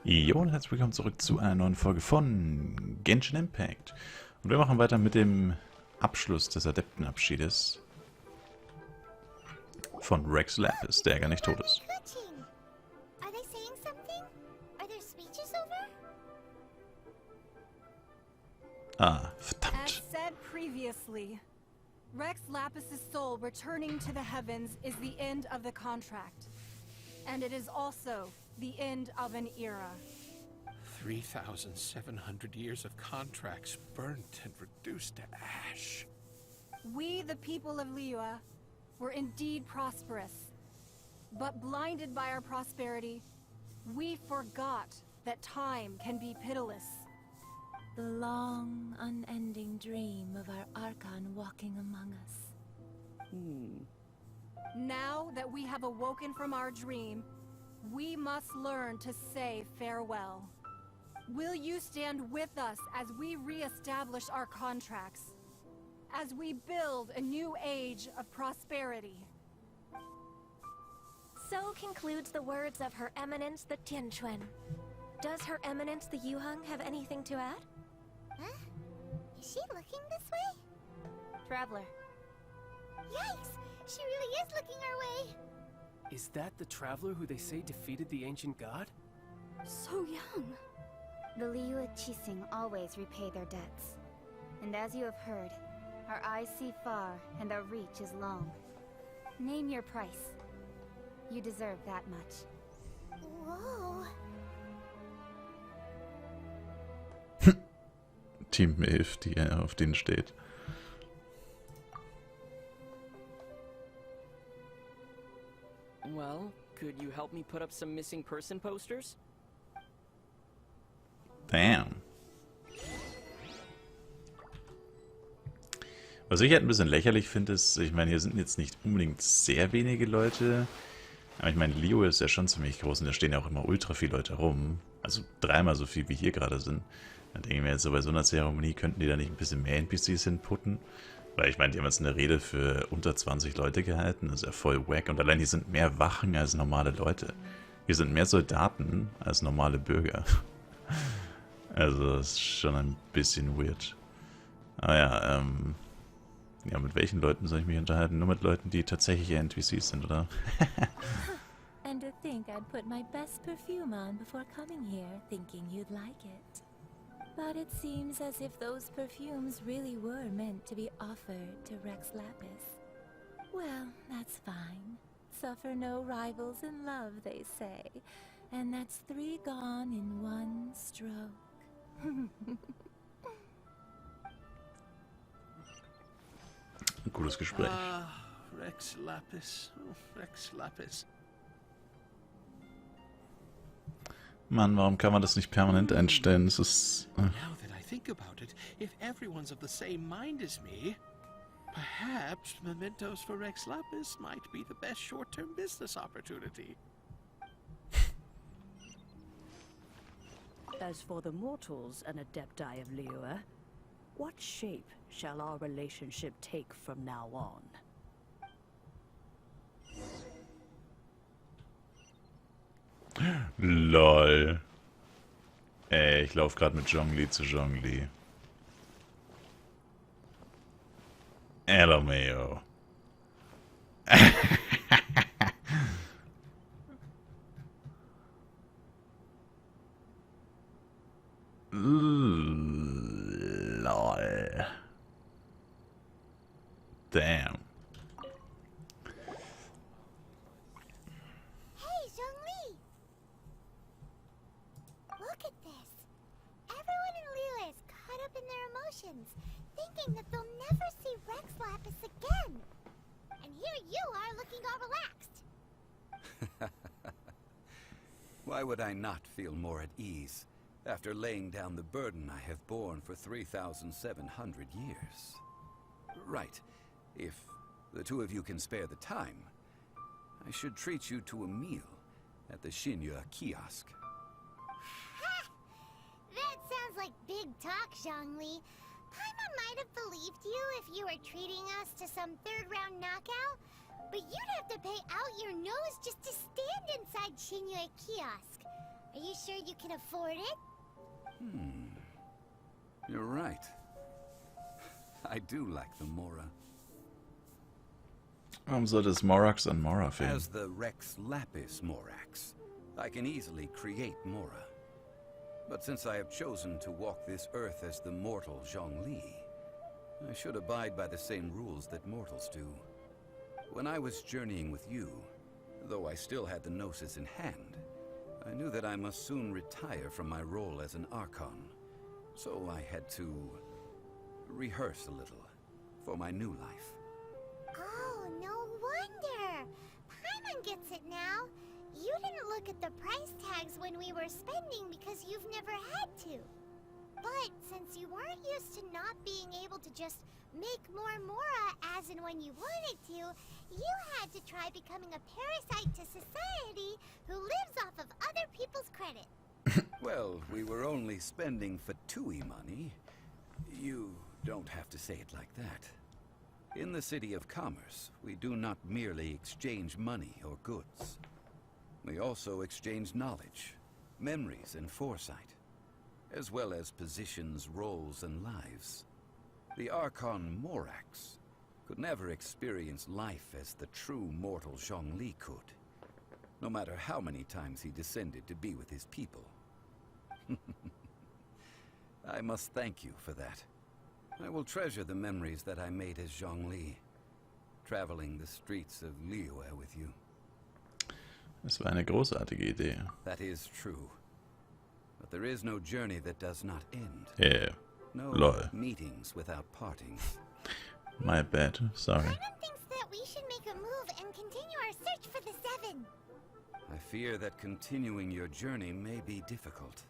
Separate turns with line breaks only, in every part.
Jo, und herzlich willkommen zurück zu einer neuen Folge von Genshin Impact. Und wir machen weiter mit dem Abschluss des Adeptenabschiedes von Rex Lapis, der gar nicht tot ist. Ah, verdammt.
Rex Lapis's soul returning to the heavens is the end of the contract. And it is also the end of an era.
3,700 years of contracts burnt and reduced to ash.
We, the people of Liyue, were indeed prosperous. But blinded by our prosperity, we forgot that time can be pitiless.
The long, unending dream of our Archon walking among us.
Now that we have awoken from our dream, we must learn to say farewell. Will you stand with us as we re-establish our contracts? As we build a new age of prosperity?
So concludes the words of Her Eminence the Tianquan. Does Her Eminence the Yuheng have anything to add?
Huh? Is she looking this way?
Traveler.
Yikes! She really is looking our way!
Is that the traveler who they say defeated the ancient god?
So young!
The Liyue Qixing always repay their debts. And as you have heard, our eyes see far and our reach is long. Name your price. You deserve that much.
Whoa!
Team Milf, die auf denen steht.
Well, could you help me put up some missing person posters?
Damn. Was ich halt ein bisschen lächerlich finde, ist, ich meine, hier sind jetzt nicht unbedingt sehr wenige Leute, aber ich meine, Liyue ist ja schon ziemlich groß und da stehen ja auch immer ultra viele Leute rum. Also dreimal so viel, wie hier gerade sind. Dann denke ich mir jetzt so, bei so einer Zeremonie könnten die da nicht ein bisschen mehr NPCs hinputten? Weil ich meine, die haben jetzt eine Rede für unter 20 Leute gehalten, das ist ja voll wack. Und allein hier sind mehr Wachen als normale Leute. Hier sind mehr Soldaten als normale Bürger. Also das ist schon ein bisschen weird. Aber ja, ja, mit welchen Leuten soll ich mich unterhalten? Nur mit Leuten, die tatsächlich NPCs sind, oder?
And to think I'd put my best perfume on before coming here, thinking you'd like it. But it seems as if those perfumes really were meant to be offered to Rex Lapis. Well, that's fine. Suffer no rivals in love, they say. And that's 3 gone in 1 stroke.
Ein gutes Gespräch.
Rex Lapis. Oh, Rex Lapis.
Mann, warum kann man das nicht permanent einstellen? Es ist...
Now that I think about it, if everyone's of the same mind as me, perhaps mementos for Rex Lapis might be the best short-term business opportunity.
As for the mortals and adepti of Liyue, what shape shall our relationship take from now on?
LOL. Ey, ich laufe gerade mit Zhongli zu Zhongli. LMAO. LOL. Damn.
Hey, Zhongli! Look at this! Everyone in Liyue is caught up in their emotions, thinking that they'll never see Rex Lapis again. And here you are looking all relaxed.
Why would I not feel more at ease after laying down the burden I have borne for 3,700 years? Right. If the two of you can spare the time, I should treat you to a meal at the Xinyue kiosk.
Ha! That sounds like big talk, Zhongli. Paimon might have believed you if you were treating us to some third-round knockout, but you'd have to pay out your nose just to stand inside Xinyue kiosk. Are you sure you can afford it?
You're right. I do like the Mora.
Warum soll das Morax an Mora fehlen?
As the Rex Lapis Morax, I can easily create Mora. But since I have chosen to walk this earth as the mortal Zhongli, I should abide by the same rules that mortals do. When I was journeying with you, though I still had the Gnosis in hand, I knew that I must soon retire from my role as an Archon. So I had to rehearse a little for my new life.
Oh, no wonder! Paimon gets it now. You didn't look at the price tags when we were spending because you've never had to. But since you weren't used to not being able to just make more Mora as and when you wanted to, you had to try becoming a parasite to society who lives off of other people's credit.
Well, we were only spending Fatui money. You don't have to say it like that. In the City of Commerce, we do not merely exchange money or goods. We also exchange knowledge, memories, and foresight, as well as positions, roles, and lives. The Archon Morax could never experience life as the true mortal Zhongli could, no matter how many times he descended to be with his people. I must thank you for that. I will treasure the memories that I made as Zhongli, traveling the streets of Liyue with you.
Das war eine großartige Idee.
That is true. But there is no journey that does not end.
Yeah.
No
Lol.
meetings without partings.
My bad. Sorry.
Paimon thinks that we should make a move and continue our search for the Seven.
I fear that continuing your journey may be difficult.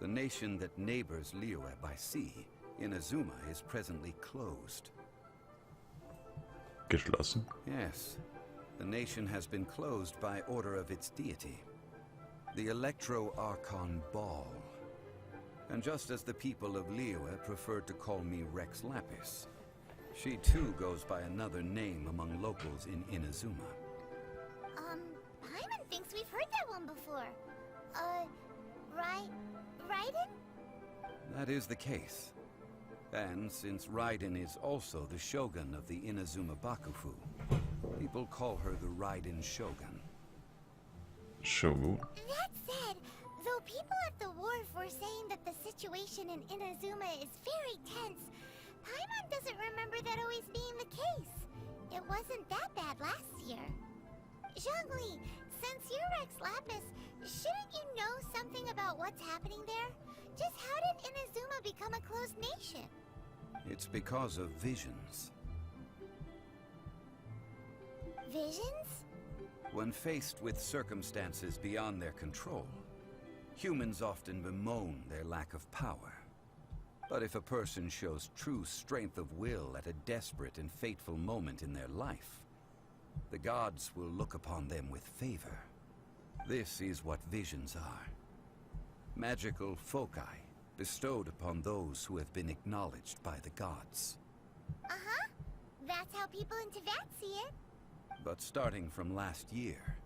The nation that neighbors Liyue by sea, Inazuma, is presently closed.
Geschlossen.
Yes, the nation has been closed by order of its deity, the Electro-Archon Ball. And just as the people of Liyue preferred to call me Rex Lapis, she too goes by another name among locals in Inazuma.
Paimon thinks we've heard that one before. Raiden?
That is the case. And since Raiden is also the Shogun of the Inazuma Bakufu, people call her the Raiden Shogun.
Shogun.
That said, though people at the wharf were saying that the situation in Inazuma is very tense, Paimon doesn't remember that always being the case. It wasn't that bad last year. Zhongli, since you're Rex Lapis, shouldn't you know something about what's happening there? Just how did Inazuma become a closed nation?
It's because of visions.
Visions?
When faced with circumstances beyond their control, humans often bemoan their lack of power. But if a person shows true strength of will at a desperate and fateful moment in their life, the gods will look upon them with favor. This is what visions are. Magical foci bestowed upon those who have been acknowledged by the gods.
Uh-huh. That's how people in Teyvat see it.
But starting from last year,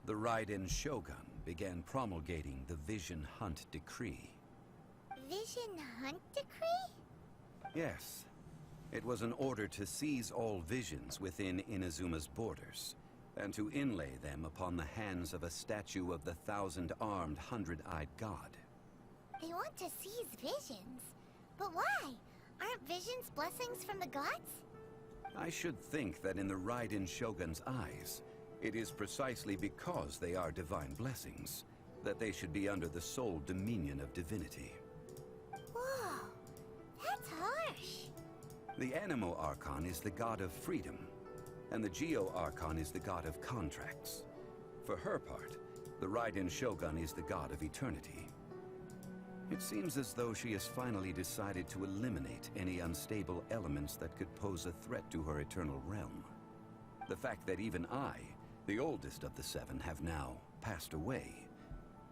the Raiden Shogun began promulgating the Vision Hunt Decree.
Vision Hunt Decree?
Yes. It was an order to seize all visions within Inazuma's borders, and to inlay them upon the hands of a statue of the 1,000-armed, 100-eyed god.
They want to seize visions. But why? Aren't visions blessings from the gods?
I should think that in the Raiden Shogun's eyes, it is precisely because they are divine blessings that they should be under the sole dominion of divinity.
Whoa, that's harsh.
The Animo Archon is the god of freedom, and the Geo Archon is the god of contracts. For her part, the Raiden Shogun is the god of eternity. It seems as though she has finally decided to eliminate any unstable elements that could pose a threat to her eternal realm. The fact that even I, the oldest of the seven, have now passed away,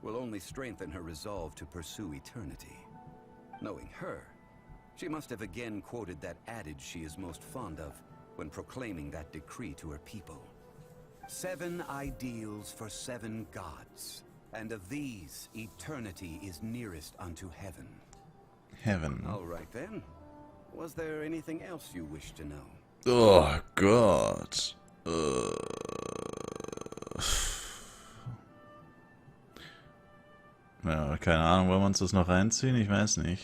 will only strengthen her resolve to pursue eternity. Knowing her, she must have again quoted that adage she is most fond of when proclaiming that decree to her people. 7 ideals for 7 gods, And of these, eternity is nearest unto heaven.
Heaven.
All right then. Was there anything else you wish to know?
Oh Gott. Ja, keine Ahnung, wollen wir uns das noch reinziehen? Ich weiß nicht.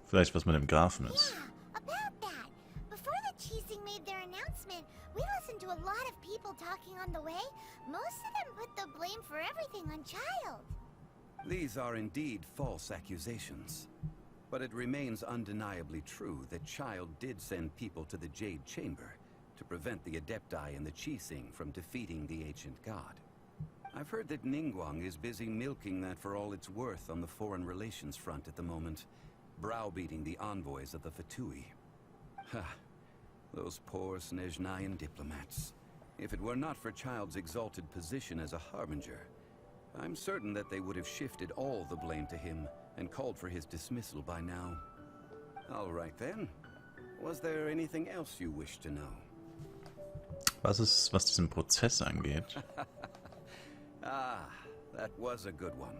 Vielleicht was mit dem Graphen ist.
Yeah, about that. Before the Cheesing made their announcement, we listened to a lot of people talking on the way. Most of them put the blame for everything on Child.
These are indeed false accusations. But it remains undeniably true that Child did send people to the Jade Chamber to prevent the Adepti and the Cheesing from defeating the ancient god. I've heard that Ningguang is busy milking that for all it's worth on the foreign relations front at the moment, browbeating the envoys of the Fatui. Ha! Those poor Snezhnayan diplomats. If it were not for Child's exalted position as a harbinger, I'm certain that they would have shifted all the blame to him and called for his dismissal by now. All right then. Was there anything else you wish to know?
Was diesen Prozess angeht?
Ah, that was a good one.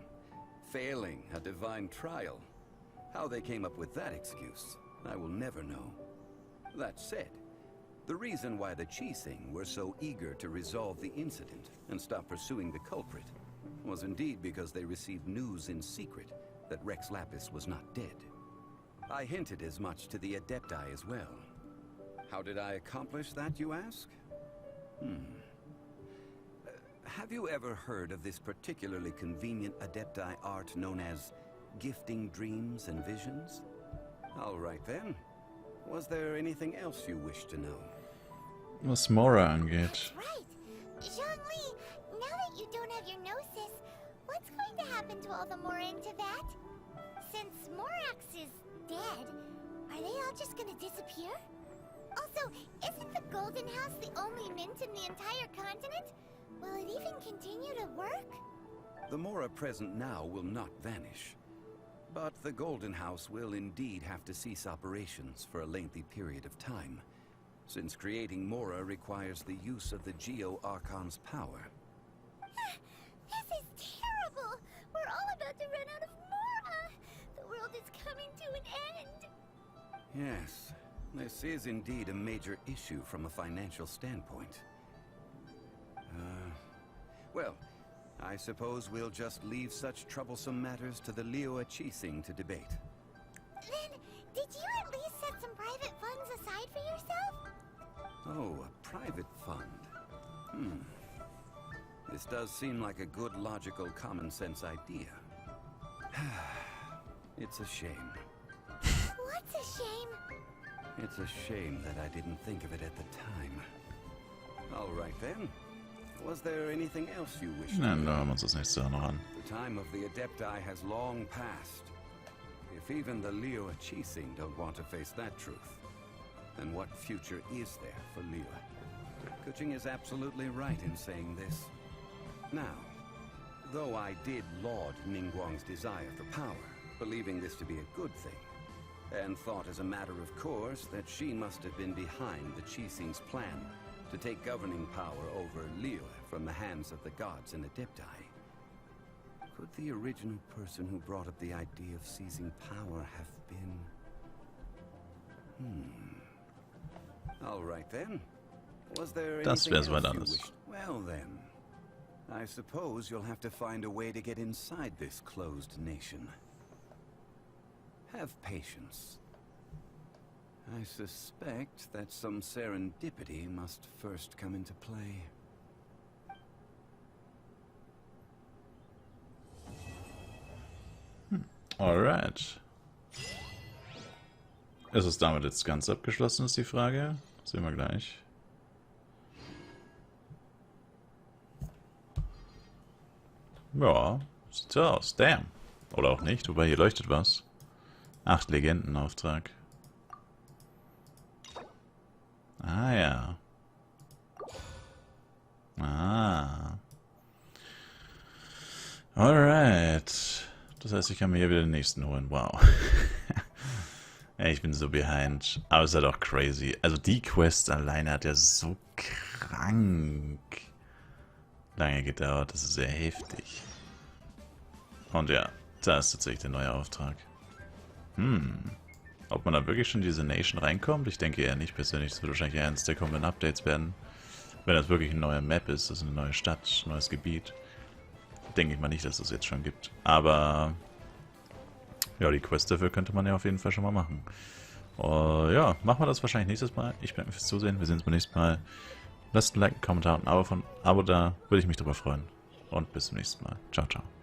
Failing a divine trial. How they came up with that excuse, I will never know. That said, the reason why the Cheesing were so eager to resolve the incident and stop pursuing the culprit was indeed because they received news in secret that Rex Lapis was not dead. I hinted as much to the Adepti as well. How did I accomplish that, you ask? Have you ever heard of this particularly convenient Adepti art known as gifting dreams and visions? All right then. Was there anything else you wish to know?
Was Mora angeht.
That's right. Zhongli, now that you don't have your gnosis, what's going to happen to all the Mora in Tibet? Since Morax is dead, are they all just gonna disappear? Also, isn't the Golden House the only mint in the entire continent? Will it even continue to work?
The Mora present now will not vanish. But the Golden House will indeed have to cease operations for a lengthy period of time, since creating Mora requires the use of the Geo-Archon's power.
This is terrible! We're all about to run out of Mora! The world is coming to an end!
Yes, this is indeed a major issue from a financial standpoint. Well, I suppose we'll just leave such troublesome matters to the Liyue Cheesing to debate.
Then, did you at least set some private funds aside for yourself?
Oh, a private fund. This does seem like a good, logical, common-sense idea. It's a shame.
What's a shame?
It's a shame that I didn't think of it at the time. All right then. Was there anything else you wish to
Na,
know?
da hören wir uns das nächste Jahr noch an.
The time of the Adepti has long passed. If even the Liyue Cheesing don't want to face that truth, then what future is there for Liyue? Kuching is absolutely right in saying this. Now, though I did laud Ningguang's desire for power, believing this to be a good thing, and thought as a matter of course that she must have been behind the Cheesing's plan to take governing power over Liyue from the hands of the gods and Adepti. Could the original person who brought up the idea of seizing power have been... All right then. Was there
Das
anything
wär's
else
mal
you
alles.
wished? Well then, I suppose you'll have to find a way to get inside this closed nation. Have patience. I suspect that some serendipity must first come into play.
Alright. Ist es damit jetzt ganz abgeschlossen, ist die Frage? Sehen wir gleich. Ja, sieht so aus. Damn. Oder auch nicht, wobei hier leuchtet was. 8 Legendenauftrag. Ah ja. Ah. Alright. Das heißt, ich kann mir hier wieder den nächsten holen. Wow. Ey, ich bin so behind. Aber es ist halt auch crazy. Also die Quest alleine hat ja so krank lange gedauert. Das ist sehr heftig. Und ja, da ist tatsächlich der neue Auftrag. Ob man da wirklich schon in diese Nation reinkommt? Ich denke eher nicht persönlich. Das wird wahrscheinlich eher eines der kommenden Updates werden. Wenn das wirklich eine neue Map ist, also eine neue Stadt, ein neues Gebiet. Denke ich mal nicht, dass es das jetzt schon gibt. Aber ja, die Quest dafür könnte man ja auf jeden Fall schon mal machen. Ja, machen wir das wahrscheinlich nächstes Mal. Ich bedanke mich fürs Zusehen. Wir sehen uns beim nächsten Mal. Lasst ein Like, einen Kommentar und ein Abo da. Würde ich mich drüber freuen. Und bis zum nächsten Mal. Ciao, ciao.